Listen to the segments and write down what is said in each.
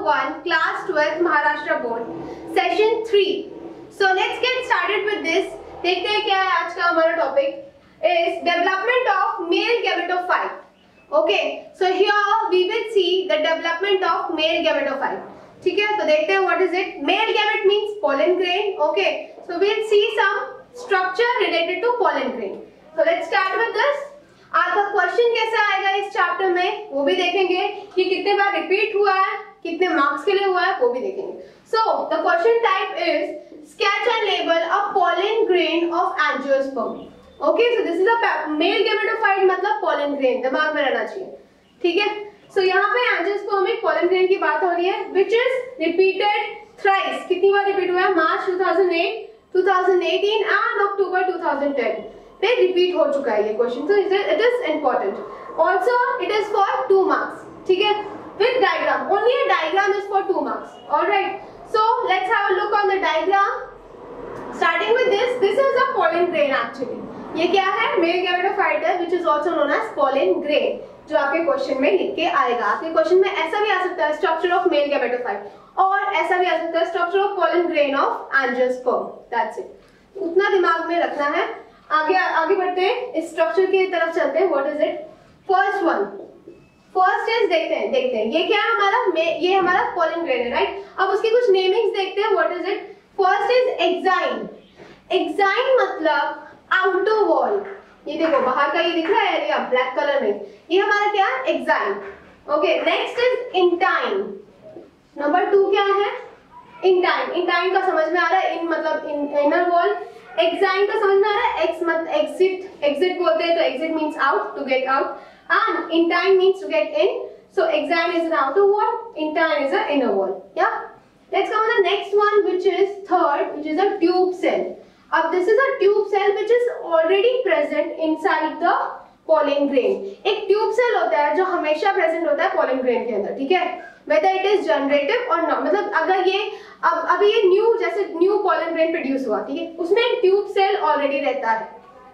1 Class 12 Maharashtra Board Session 3. So let's get started with this. देखते हैं क्या है आज का हमारा topic is development of male gametophyte. Okay, so here we will see the development of male gametophyte. ठीक है, तो देखते हैं what is it. Male gamete means pollen grain. Okay, so we'll see some structure related to pollen grain. So let's start with this. आपका question कैसा आएगा इस chapter में वो भी देखेंगे कि कितने बार रिपीट हुआ है, कितने मार्क्स के लिए हुआ है वो भी देखेंगे. So the question type is sketch and label a pollen grain of angiosperm. Okay, so this is a male gametophyte मतलब पॉलन ग्रेन, दिमाग में रहना चाहिए. ठीक है, सो यहाँ पे एंजियोस्पर्मिक पॉलन ग्रेन की बात हो रही है विच इज रिपीटेड थ्राइस. कितनी बार रिपीट हुआ है? मार्च 2008, 2018 एंड अक्टूबर 2010 पे रिपीट हो चुका है ये question. So it is important. Also it is for 2 marks. ठीक है, with diagram. Only a diagram is for 2 marks. Alright, so let's have a look on the diagram. Starting with this is a pollen grain. Actually ये क्या है? Male gametophyte है which is also known as pollen grain, जो आपके question में लिख के आएगा. आपके क्वेश्चन में ऐसा भी आ सकता है स्ट्रक्चर ऑफ मेल गैमेटोफाइट, और ऐसा भी आ सकता है structure of pollen grain of angiosperm. That's it. उतना दिमाग में रखना है. आगे बढ़ते हैं, इस स्ट्रक्चर की तरफ चलते हैं. What is it? First one, first is देखते हैं ये क्या है हमारा? ये हमारा पॉलन ग्रेन है, राइट. अब उसकी कुछ नेमिंग्स देखते हैं. What is it? First is exine. Exine मतलब आउटर वॉल. ये देखो बाहर का ये दिख रहा है एरिया ब्लैक कलर में, ये हमारा क्या है? Exine. Okay, next is intine. Number 2 क्या है? इंटाइन. इंटाइन का समझ में आ रहा है, इन मतलब इनर वॉल. एक्साइन का समझ में आ रहा है, एक्स मतलब एग्जिट. एग्जिट बोलते हैं तो exit means out, to get out, and intine means to get in. So exine is an outer wall, intine is an inner wall. या let's come on the next one which is third, which is a tube cell. अब this is a tube cell which is already present inside the pollen grain. एक tube cell होता है जो हमेशा present होता है pollen grain के अंदर. ठीक है, whether it is generative or not. मतलब अगर ये अभी ये न्यू पॉलन ग्रेन प्रोड्यूस हुआ, ठीक है, उसमें एक ट्यूब सेल ऑलरेडी रहता है.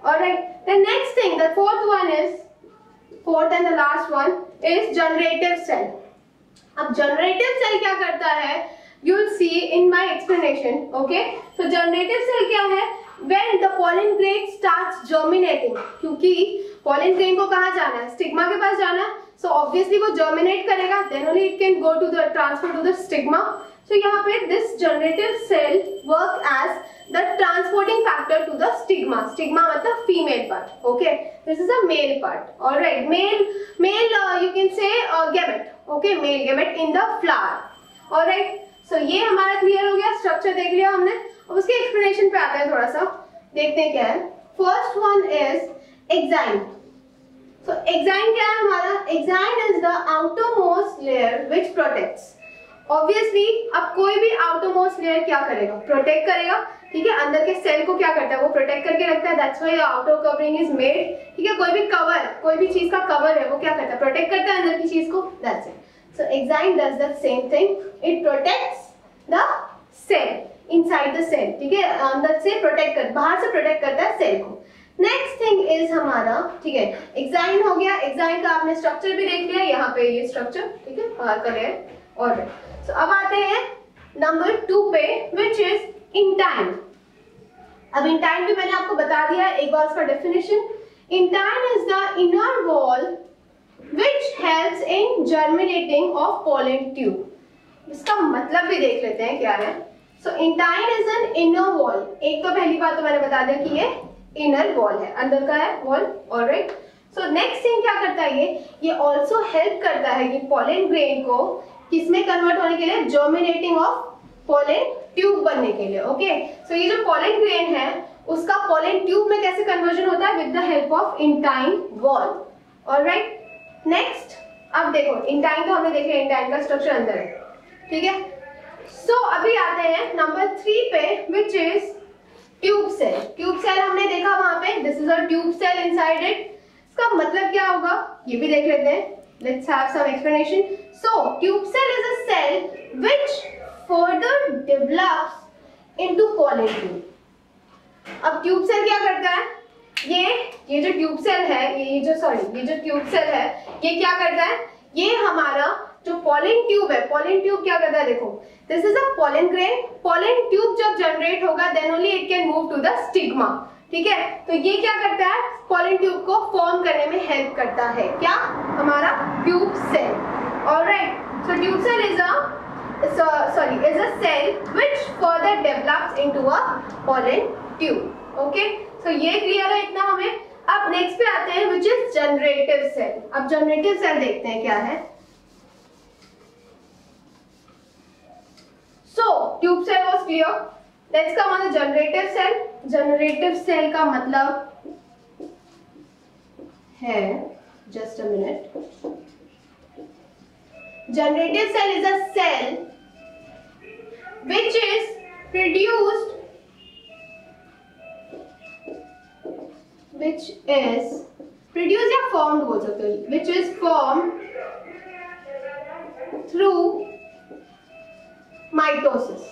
Alright, the next thing, the fourth and the last one is generative cell. अब जनरेटिव सेल क्या करता है? You will see in my explanation. Okay, so generative cell क्या है? When the pollen grain starts germinating, क्योंकि pollen grain को कहाँ जाना है? स्टिग्मा के पास जाना है. So obviously वो germinate करेगा, then only it can go to the transfer to the stigma. So यहाँ पे this generative cell work as the transporting factor to the stigma. Stigma मतलब female part. Okay, this is a male part. All right, male you can say gamete. Okay, male gamete in the flower. All right, so ये हमारा clear हो गया. Structure देख लिया हमने. अब उसके एक्सप्लेनेशन पे आते हैं, थोड़ा सा देखते हैं क्या है. First one is exine. So exine क्या है हमारा? Exine is the outer most layer which protects. Obviously अब कोई भी आउटर मोस्ट लेयर क्या करेगा? प्रोटेक्ट करेगा. ठीक है, अंदर के सेल को क्या करता है? वो प्रोटेक्ट करके रखता है. That's why outer covering is made. ठीक है, कोई भी कवर, कोई भी चीज का कवर है वो क्या करता है? प्रोटेक्ट करता है अंदर की चीज को. That's it. So exine does the same thing. It protects the cell inside the cell. ठीक है, अंदर से प्रोटेक्ट कर, बाहर से प्रोटेक्ट करता है सेल को. नेक्स्ट थिंग इज हमारा, ठीक है, एक्साइन हो गया. एक्साइन का आपने स्ट्रक्चर भी देख लिया, यहाँ पे ये स्ट्रक्चर. ठीक है, बाहर का लेयर. ऑलराइट, सो अब आते हैं नंबर 2 पे व्हिच इज इंटाइन. अब इंटाइन भी मैंने आपको बता दिया है, एक बार उसका definition. Intine is the inner wall which helps in germinating of pollen tube. इसका मतलब भी देख लेते हैं क्या है. So intine is an inner wall. एक तो पहली बात तो मैंने बता दिया कि ये inner wall है, अंदर का है wall. Alright. So next thing क्या करता है ये also help करता है कि pollen grain को किसमें convert होने के लिए? Germinating of pollen tube बनने के लिए. Okay. So ये जो pollen grain है उसका pollen tube में कैसे conversion होता है? With the help of intine wall. Alright. Next, अब देखो intine तो हमने देख लिया, intine का structure अंदर है. ठीक है, सो अभी आते हैं नंबर 3 पे which is tube cell. Tube cell हमने देखा वहां पे. This is a tube cell inside it. इसका मतलब क्या होगा ये भी देख लेते हैं. Let's have some explanation. So tube cell is a cell which further develops into pollen tube. अब ट्यूब सेल क्या करता है? ये जो ट्यूब सेल है, ये जो ट्यूब सेल है ये क्या करता है? ये हमारा जो पॉलन ट्यूब है, पॉलन ट्यूब क्या करता है, देखो this is a pollen grain, pollen tube जब जनरेट होगा then only it can move to the stigma, ठीक है। तो ये क्या करता है, पॉलन ट्यूब को फॉर्म करने में हेल्प करता है, क्या, हमारा tube cell. Alright, so tube cell is a cell which further develops into a pollen tube. Okay, so ये क्लियर है इतना हमें। अब नेक्स्ट पे आते हैं which is generative cell। अब generative cell देखते हैं क्या है। So tube cell was clear, let's come on the generative cell। generative cell का मतलब है, just a minute, generative cell is a cell which is produced, या formed बोल सकते हो, which is formed through mitosis,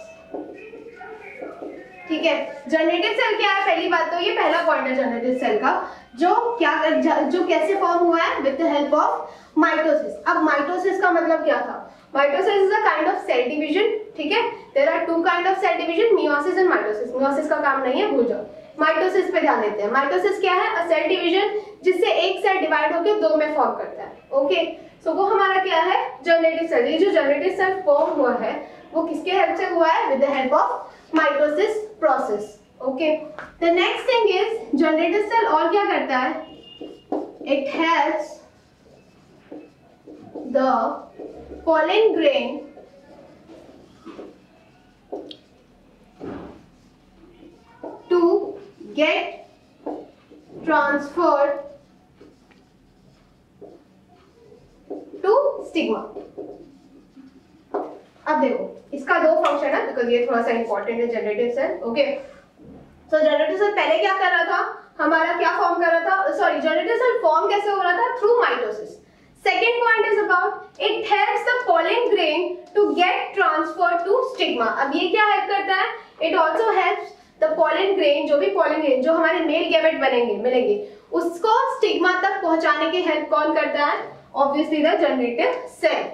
ठीक है। जनरेटिव सेल क्या है, पहली बात तो ये पहला पॉइंट है जनरेटिव सेल का, जो कैसे फॉर्म हुआ है, with the help of mitosis. अब माइटोसिस का मतलब क्या था, mitosis is a kind of cell division, ठीक है। There are two kind of cell division, meiosis and mitosis. Meiosis का काम नहीं है, भूल जाओ, माइटोसिस पे ध्यान देते हैं। माइटोसिस क्या है, अ सेल डिवीजन जिससे एक सेल डिवाइड होकर दो में फॉर्म करता है। ओके, सो वो हमारा क्या है, जनरेटिव सेल। ये जो जनरेटिव सेल फॉर्म हुआ है वो किसके हेल्प से हुआ है, with the help of mitosis process. Okay, the next thing is generative cell और क्या करता है, it helps the pollen grain to get transferred to stigma। अब देखो इसका दो फंक्शन है, बिकॉज ये थोड़ा सा इंपॉर्टेंट है जनरेटिव सेल। ओके, तो जनरेटिव सेल पहले क्या कर रहा था, हमारा क्या फॉर्म कर रहा था, सॉरी जनरेटिव सेल फॉर्म कैसे हो रहा था, through mitosis. Second point is about it helps the pollen grain to get transferred to stigma। अब ये क्या हेल्प करता है, it also helps the pollen grain, जो भी pollen grain जो हमारे मेल गैमेट मिलेंगे उसको स्टिग्मा तक पहुंचाने की हेल्प कौन करता है, obviously the generative cell।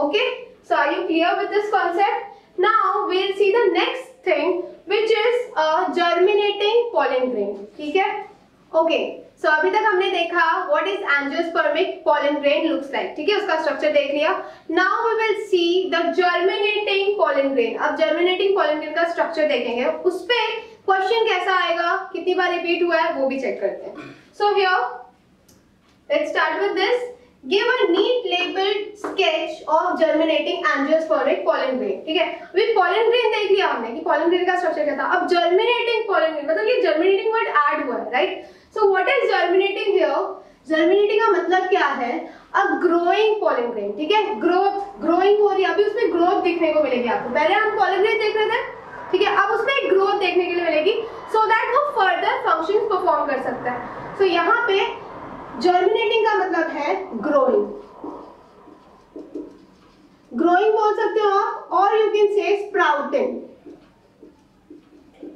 Okay, so are you clear with this concept? Now we'll see the next thing which is a germinating pollen grain, ठीक है। Okay, so अभी तक हमने देखा what is angiospermic pollen grain looks like, ठीक है, उसका structure देख लिया। Now we will see the germinating pollen grain। अब germinating pollen grain का स्ट्रक्चर देखेंगे, उस पे क्वेश्चन कैसा आएगा, कितनी बार रिपीट हुआ है वो भी चेक करते हैं। So here let's start with this, give a neat labeled sketch of germinating angiospermic pollen grain, ठीक है। अभी pollen grain देख लिया हमने कि pollen grain का स्ट्रक्चर क्या था। अब germinating pollen grain मतलब ये germinating वर्ड ऐड हुआ है, right. So what is germinating here? Germinating का मतलब क्या है, a growing pollen grain, ठीक है, growing हो रही है, अभी उसमें growth देखने को मिलेगी आपको। पहले हम pollen grain देख रहे थे, ठीक है, अब उसमें एक growth देखने के लिए मिलेगी, so that वो further functions perform कर सकता है। So यहाँ पे germinating का मतलब है growing बोल सकते हो आप, और you can say sprouting,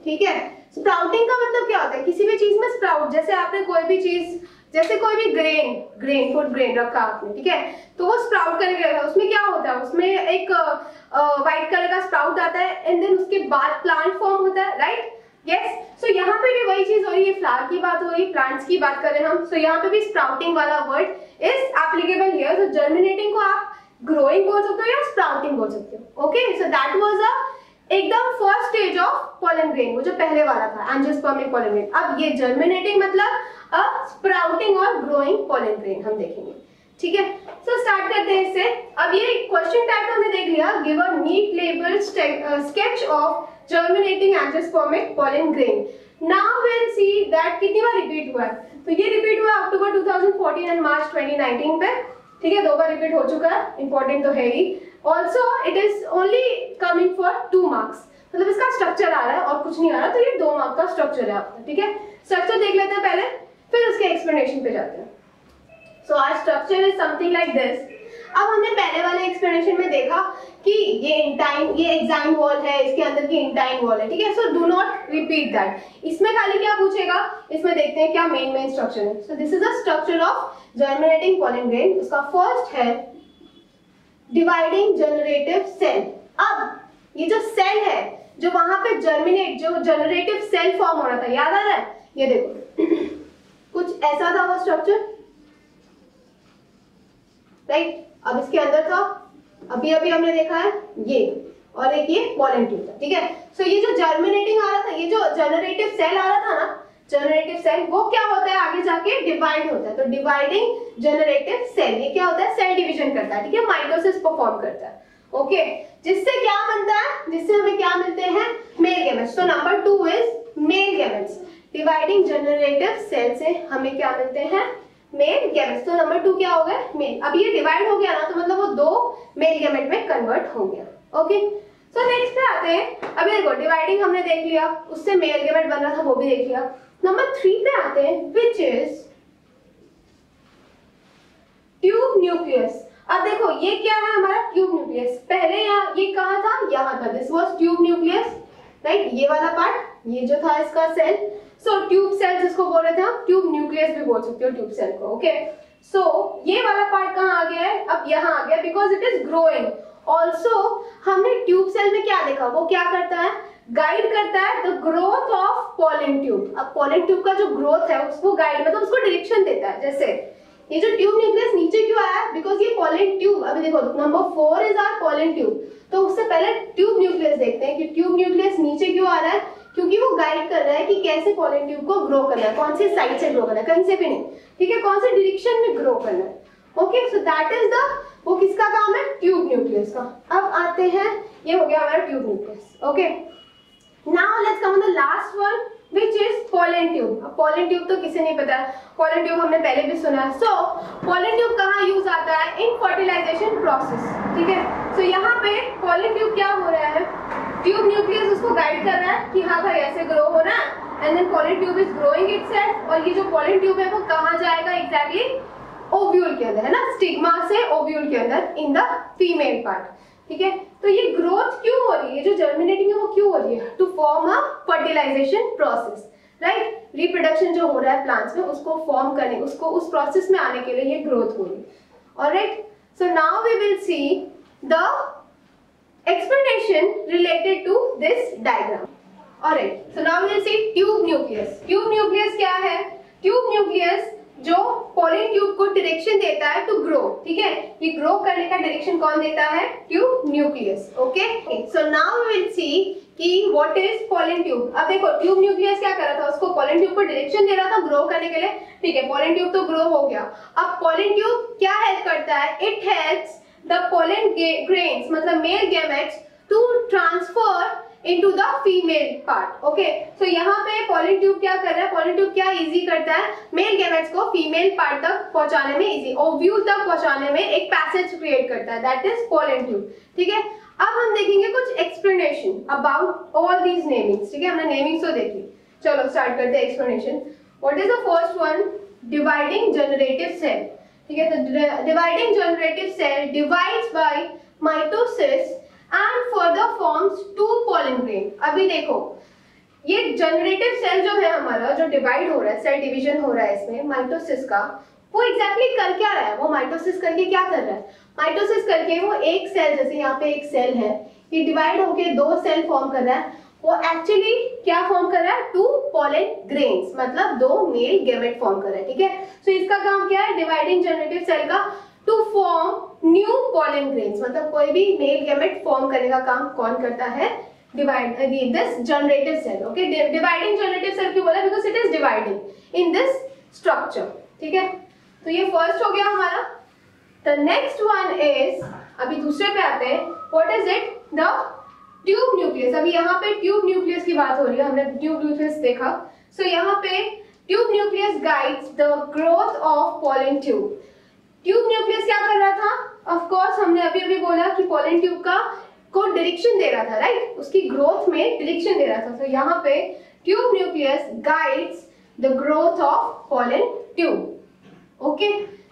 ठीक है। स्प्राउटिंग का मतलब क्या होता है, किसी भी चीज में स्प्राउट, जैसे आपने कोई भी चीज, जैसे कोई भी फूड ग्रेन रखा आपने, ठीक है, तो वो स्प्राउट करने लगा, उसमें क्या होता है, उसमें एक व्हाइट कलर का स्प्राउट आता है एंड देन उसके बाद प्लांट फॉर्म होता है, राइट। यस, सो यहाँ पे भी वही चीज हो रही है, फ्लावर की बात हो रही है, प्लांट्स की बात कर रहे हैं हम, सो यहाँ पे भी स्प्राउटिंग वाला word is applicable here. So germinating को आप ग्रोइंग बोल सकते हो या स्प्राउटिंग बोल सकते हो। Okay, so that was a एकदम first stage of pollen grain, वो जो पहले वाला था एंजियोस्पर्मिक पोलन ग्रेन। अब ये जर्मिनेटिंग मतलब स्प्राउटिंग और ग्रोइंग पोलन ग्रेन हम देखेंगे, ठीक है। सो स्टार्ट करते हैं इससे। अब ये क्वेश्चन टाइप हमने देख लिया, give a neat labelled sketch of germinating angiospermic pollen grain. Now we will see that कितनी बार रिपीट हुआ है, तो ये रिपीट हुआ अक्टूबर 2014 एंड मार्च 2019 पे, ठीक है, 2 बार रिपीट हो चुका है, इंपॉर्टेंट तो है ही। Also it is only coming for 2 marks, मतलब इसका स्ट्रक्चर आ रहा है और कुछ नहीं आ रहा, तो ये 2 मार्क का स्ट्रक्चर है आपका, ठीक है। स्ट्रक्चर देख लेते हैं पहले, फिर उसके एक्सप्लेनेशन पे जाते हैं। So our structure is something like this. अब हमने पहले वाले एक्सप्लेनेशन में देखा कि ये एग्जाइन वॉल है, इसके अंदर की इंटाइन वॉल है, ठीक है। So do not repeat that. इसमें खाली क्या पूछेगा, इसमें देखते हैं क्या मेन स्ट्रक्चर है। So this is a structure of germinating pollen grain. उसका फर्स्ट है डिवाइडिंग जनरेटिव सेल। अब ये जो सेल है, जो वहां पे जर्मिनेट, जो जनरेटिव सेल फॉर्म हो रहा था, याद आ रहा है? ये देखो कुछ ऐसा था वो स्ट्रक्चर, राइट? अब इसके अंदर था, अभी अभी हमने देखा है ये, और एक ये पॉलन ट्यूब था, ठीक है? सो ये जो जर्मिनेटिंग आ रहा था, ये जो जनरेटिव सेल आ रहा था ना, जनरेटिव सेल, वो क्या होता है आगे जाके डिवाइड होता है। तो डिवाइडिंग जनरेटिव सेल, ये क्या होता है? सेल डिवीजन करता है, ठीक है? माइटोसिस परफॉर्म करता है, ओके? जिससे क्या बनता है? जिससे हमें क्या मिलते हैं? Male gametes. तो number 2 is male gametes. Dividing generative cell से हमें क्या मिलते हैं? Male gametes. तो नंबर 2 क्या हो गया? मेल। अब ये डिवाइड हो गया ना, तो मतलब वो 2 मेल गैमेट में कन्वर्ट हो गया, ओके? सो नेक्स्ट पे आते हैं। अभी देखो डिवाइडिंग हमने देख लिया, उससे मेल गैमेट बन रहा था, वो भी देख लिया। नंबर 3 पे आते हैं, विच इज ट्यूब न्यूक्लियस। अब देखो ये क्या है हमारा? Tube nucleus. पहले यहाँ ये कहाँ था? यहाँ था, this was tube nucleus, right? ये वाला पार्ट, ये जो था इसका सेल। सो ट्यूब सेल जिसको बोल रहे थे हम, ट्यूब न्यूक्लियस भी बोल सकते हो ट्यूब सेल को, ओके? सो ये वाला पार्ट कहाँ आ गया है? अब यहाँ आ गया, because it is growing. Also हमने ट्यूब सेल में क्या देखा? वो क्या करता है? गाइड करता है the growth of pollen tube. अब पॉलन ट्यूब का जो ग्रोथ है उसको गाइड, मतलब उसको डायरेक्शन देता है। जैसे ये जो ट्यूब न्यूक्लियस नीचे क्यों आया? बिकॉज ये पॉलन ट्यूब, अभी देखो number 4 is our pollen tube. तो उससे पहले ट्यूब न्यूक्लियस देखते हैं कि ट्यूब न्यूक्लियस नीचे क्यों आ रहा है। क्योंकि वो गाइड कर रहा है कि कैसे पॉलन ट्यूब को ग्रो करना है, कौन सी साइड से ग्रो करना है, कहीं से भी नहीं, ठीक है? कौन से डायरेक्शन में ग्रो करना है, okay? So that is the, वो किसका काम है? ट्यूब न्यूक्लियस का। अब आते हैं, ये हो गया हमारा tube nucleus, okay? Now let's come on the last one, which is pollen tube। अब pollen tube तो किसे नहीं पता है, pollen tube हमने पहले भी सुना है। So pollen tube कहाँ यूज आता है? in fertilization process, ठीक है? So यहाँ पे pollen tube क्या हो रहा है? ट्यूब न्यूक्लियस उसको गाइड कर रहा है कि हाँ भाई ऐसे ग्रो हो रहा है, and then pollen tube is growing itself। और ये जो pollen tube है वो कहाँ जाएगा एग्जैक्टली? ओव्यूल के अंदर, है ना? स्टिग्मा से ओव्यूल के अंदर, इन द फीमेल पार्ट, ठीक है? तो ये ग्रोथ क्यों हो रही है? जो जर्मिनेटिंग है वो क्यों हो रही है? To form a fertilization process, right? Reproduction जो हो रहा है प्लांट्स में, उसको फॉर्म करने, उसको उस प्रोसेस में आने के लिए ये ग्रोथ हो रही है, alright? So now we will see the explanation related to this diagram. Alright, so now we will see tube nucleus. Tube nucleus क्या है? Tube nucleus जो pollen tube को डायरेक्शन देता है टू ग्रो, ठीक है? ये ग्रो करने का डायरेक्शन कौन देता है? Tube nucleus, okay? So now we will see कि व्हाट इज pollen tube। अब देखो ट्यूब न्यूक्लियस क्या कर रहा था? उसको pollen tube को डायरेक्शन दे रहा था ग्रो करने के लिए, ठीक है? pollen tube तो ग्रो हो गया। अब pollen tube क्या हेल्प करता है? It helps the pollen grains, मतलब male gametes to transfer into the female part, okay? So यहाँ पे pollen tube क्या कर रहा है? pollen tube क्या easy करता है? male gametes को female part तक पहुंचाने में, easy ovule तक पहुंचाने में एक passage create करता है, that is pollen tube, ठीक है? अब हम देखेंगे कुछ explanation about all these namings, ठीक है? हमने namings तो देखी, चलो start करते हैं explanation। What is the first one? Dividing generative cell, ठीक है? तो dividing generative cell divides by mitosis and further forms two pollen grain. अभी देखो ये जनरेटिव सेल जो है हमारा, जो डिवाइड हो रहा है, सेल डिवीजन हो रहा है इसमें माइटोसिस का, वो एग्जैक्टली कर क्या रहा है? वो माइटोसिस करके क्या कर रहा है? माइटोसिस करके वो एक सेल, जैसे यहाँ पे एक सेल है, ये डिवाइड होके 2 सेल फॉर्म कर रहा है। वो एक्चुअली क्या फॉर्म कर रहा है? 2 पॉलन ग्रेन्स, मतलब 2 मेल गैमेट फॉर्म कर रहा है, ठीक है? सो इसका काम क्या है? डिवाइडिंग जनरेटिव सेल का to form new pollen grains, मतलब कोई भी मेल गैमेट फॉर्म करने का काम कौन करता है? Divide this generative cell, okay? Dividing generative cell क्यों बोला? Because it is dividing in this structure, ठीक है? तो ये फर्स्ट हो गया हमारा। द नेक्स्ट वन इज, अभी दूसरे पे आते हैं, what is it? The tube nucleus. अभी यहाँ पे ट्यूब न्यूक्लियस की बात हो रही है, हमने ट्यूब न्यूक्लियस देखा। सो यहाँ पे tube nucleus guides the growth of pollen tube. Tube nucleus क्या कर रहा था? ऑफ कोर्स हमने अभी अभी बोला कि पॉलन ट्यूब का को डायरेक्शन दे रहा था, राइट? उसकी ग्रोथ में डायरेक्शन दे रहा था। तो यहाँ पे tube nucleus guides the growth of pollen tube, okay?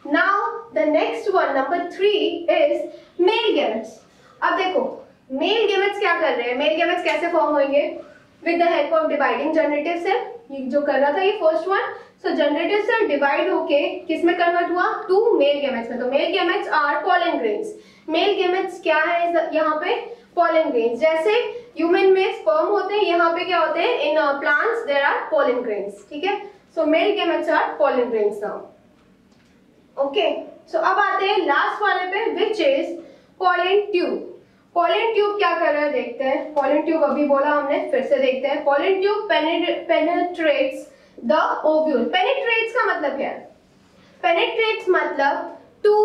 Now the next one, number 3 is male gametes. अब देखो मेल गैमेट्स क्या कर रहे हैं? मेल गैमेट्स कैसे फॉर्म होंगे? With the help of dividing generative cell. ये जो कर रहा था ये first one. So generative cell divide होके किस में कन्वर्ट हुआ? 2 मेल गैमेट्स में। तो male gametes are pollen grains. Male gametes क्या है यहाँ पे? Pollen grains. जैसे ह्यूमन में स्पर्म होते हैं, यहाँ पे क्या होते हैं? In plants there are pollen grains. ठीक है, so male gametes are pollen grains now. Okay, so अब आते हैं लास्ट वाले पे, which is pollen tube. Pollen tube क्या कर रहा है देखते हैं। पोलन ट्यूब अभी बोला हमने, फिर से देखते हैं। Pollen tube penetrates the ovule. Penetrates का मतलब क्या है? पेनिट्रेट्स मतलब to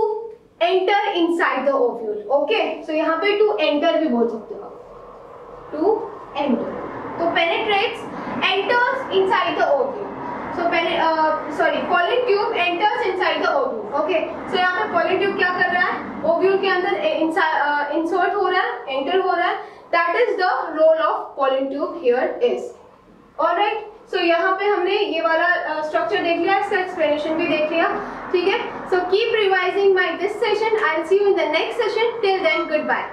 enter inside the ovule. Okay, so यहाँ पे टू एंटर भी बोल सकते हो, टू एंटर। तो penetrates enters inside the ovule. Pollen tube enters inside the ovule. Okay, so यहाँ पे पोलन ट्यूब क्या कर रहा है? ओव्यूल के अंदर इंसर्ट हो रहा है, एंटर हो रहा है। That is the role of pollen tube here is. Alright, so यहाँ पे हमने ये वाला स्ट्रक्चर देख लिया, इसका एक्सप्लेनेशन भी देख लिया। ठीक है, so keep revising my this session. I will see you in the next session. Till then, good bye.